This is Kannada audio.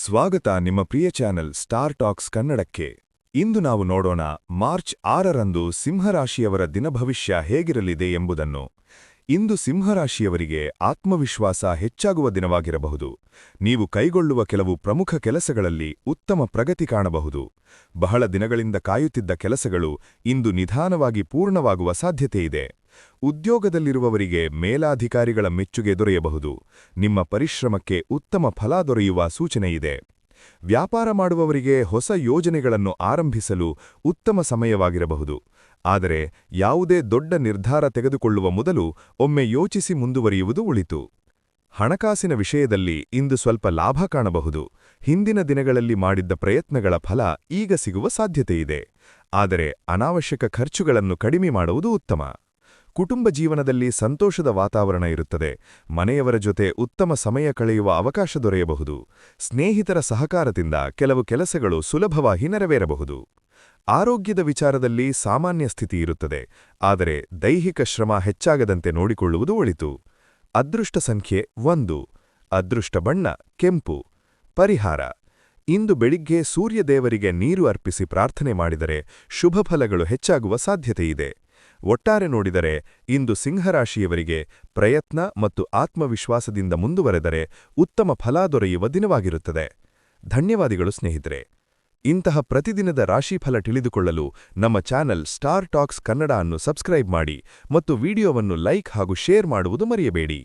ಸ್ವಾಗತ ನಿಮ್ಮ ಪ್ರಿಯ ಚಾನೆಲ್ ಸ್ಟಾರ್ ಟಾಕ್ಸ್ ಕನ್ನಡಕ್ಕೆ. ಇಂದು ನಾವು ನೋಡೋಣ ಮಾರ್ಚ್ 6ರಂದು ಸಿಂಹರಾಶಿಯವರ ದಿನಭವಿಷ್ಯ ಹೇಗಿರಲಿದೆ ಎಂಬುದನ್ನು. ಇಂದು ಸಿಂಹರಾಶಿಯವರಿಗೆ ಆತ್ಮವಿಶ್ವಾಸ ಹೆಚ್ಚಾಗುವ ದಿನವಾಗಿರಬಹುದು. ನೀವು ಕೈಗೊಳ್ಳುವ ಕೆಲವು ಪ್ರಮುಖ ಕೆಲಸಗಳಲ್ಲಿ ಉತ್ತಮ ಪ್ರಗತಿ ಕಾಣಬಹುದು. ಬಹಳ ದಿನಗಳಿಂದ ಕಾಯುತ್ತಿದ್ದ ಕೆಲಸಗಳು ಇಂದು ನಿಧಾನವಾಗಿ ಪೂರ್ಣವಾಗುವ ಸಾಧ್ಯತೆಯಿದೆ. ಉದ್ಯೋಗದಲ್ಲಿರುವವರಿಗೆ ಮೇಲಾಧಿಕಾರಿಗಳ ಮೆಚ್ಚುಗೆ ದೊರೆಯಬಹುದು. ನಿಮ್ಮ ಪರಿಶ್ರಮಕ್ಕೆ ಉತ್ತಮ ಫಲ ದೊರೆಯುವ ಸೂಚನೆಯಿದೆ. ವ್ಯಾಪಾರ ಮಾಡುವವರಿಗೆ ಹೊಸ ಯೋಜನೆಗಳನ್ನು ಆರಂಭಿಸಲು ಉತ್ತಮ ಸಮಯವಾಗಿರಬಹುದು. ಆದರೆ ಯಾವುದೇ ದೊಡ್ಡ ನಿರ್ಧಾರ ತೆಗೆದುಕೊಳ್ಳುವ ಮೊದಲು ಒಮ್ಮೆ ಯೋಚಿಸಿ ಮುಂದುವರಿಯುವುದು ಒಳಿತು. ಹಣಕಾಸಿನ ವಿಷಯದಲ್ಲಿ ಇಂದು ಸ್ವಲ್ಪ ಲಾಭ ಕಾಣಬಹುದು. ಹಿಂದಿನ ದಿನಗಳಲ್ಲಿ ಮಾಡಿದ್ದ ಪ್ರಯತ್ನಗಳ ಫಲ ಈಗ ಸಿಗುವ ಸಾಧ್ಯತೆಯಿದೆ. ಆದರೆ ಅನಾವಶ್ಯಕ ಖರ್ಚುಗಳನ್ನು ಕಡಿಮೆ ಮಾಡುವುದು ಉತ್ತಮ. ಕುಟುಂಬ ಜೀವನದಲ್ಲಿ ಸಂತೋಷದ ವಾತಾವರಣ ಇರುತ್ತದೆ. ಮನೆಯವರ ಜೊತೆ ಉತ್ತಮ ಸಮಯ ಕಳೆಯುವ ಅವಕಾಶ ದೊರೆಯಬಹುದು. ಸ್ನೇಹಿತರ ಸಹಕಾರದಿಂದ ಕೆಲವು ಕೆಲಸಗಳು ಸುಲಭವಾಗಿ ನೆರವೇರಬಹುದು. ಆರೋಗ್ಯದ ವಿಚಾರದಲ್ಲಿ ಸಾಮಾನ್ಯ ಸ್ಥಿತಿ ಇರುತ್ತದೆ. ಆದರೆ ದೈಹಿಕ ಶ್ರಮ ಹೆಚ್ಚಾಗದಂತೆ ನೋಡಿಕೊಳ್ಳುವುದು ಒಳಿತು. ಅದೃಷ್ಟ ಸಂಖ್ಯೆ 1. ಅದೃಷ್ಟ ಬಣ್ಣ ಕೆಂಪು. ಪರಿಹಾರ: ಇಂದು ಬೆಳಿಗ್ಗೆ ಸೂರ್ಯದೇವರಿಗೆ ನೀರು ಅರ್ಪಿಸಿ ಪ್ರಾರ್ಥನೆ ಮಾಡಿದರೆ ಶುಭ ಫಲಗಳು ಹೆಚ್ಚಾಗುವ ಸಾಧ್ಯತೆಯಿದೆ. ಒಟ್ಟಾರೆ ನೋಡಿದರೆ ಇಂದು ಸಿಂಹರಾಶಿಯವರಿಗೆ ಪ್ರಯತ್ನ ಮತ್ತು ಆತ್ಮವಿಶ್ವಾಸದಿಂದ ಮುಂದುವರೆದರೆ ಉತ್ತಮ ಫಲ ದೊರೆಯುವ ದಿನವಾಗಿರುತ್ತದೆ. ಧನ್ಯವಾದಗಳು ಸ್ನೇಹಿತರೆ. ಇಂತಹ ಪ್ರತಿದಿನದ ರಾಶಿಫಲ ತಿಳಿದುಕೊಳ್ಳಲು ನಮ್ಮ ಚಾನೆಲ್ ಸ್ಟಾರ್ ಟಾಕ್ಸ್ ಕನ್ನಡ ಅನ್ನು ಸಬ್ಸ್ಕ್ರೈಬ್ ಮಾಡಿ ಮತ್ತು ವಿಡಿಯೋವನ್ನು ಲೈಕ್ ಹಾಗೂ ಶೇರ್ ಮಾಡುವುದು ಮರೆಯಬೇಡಿ.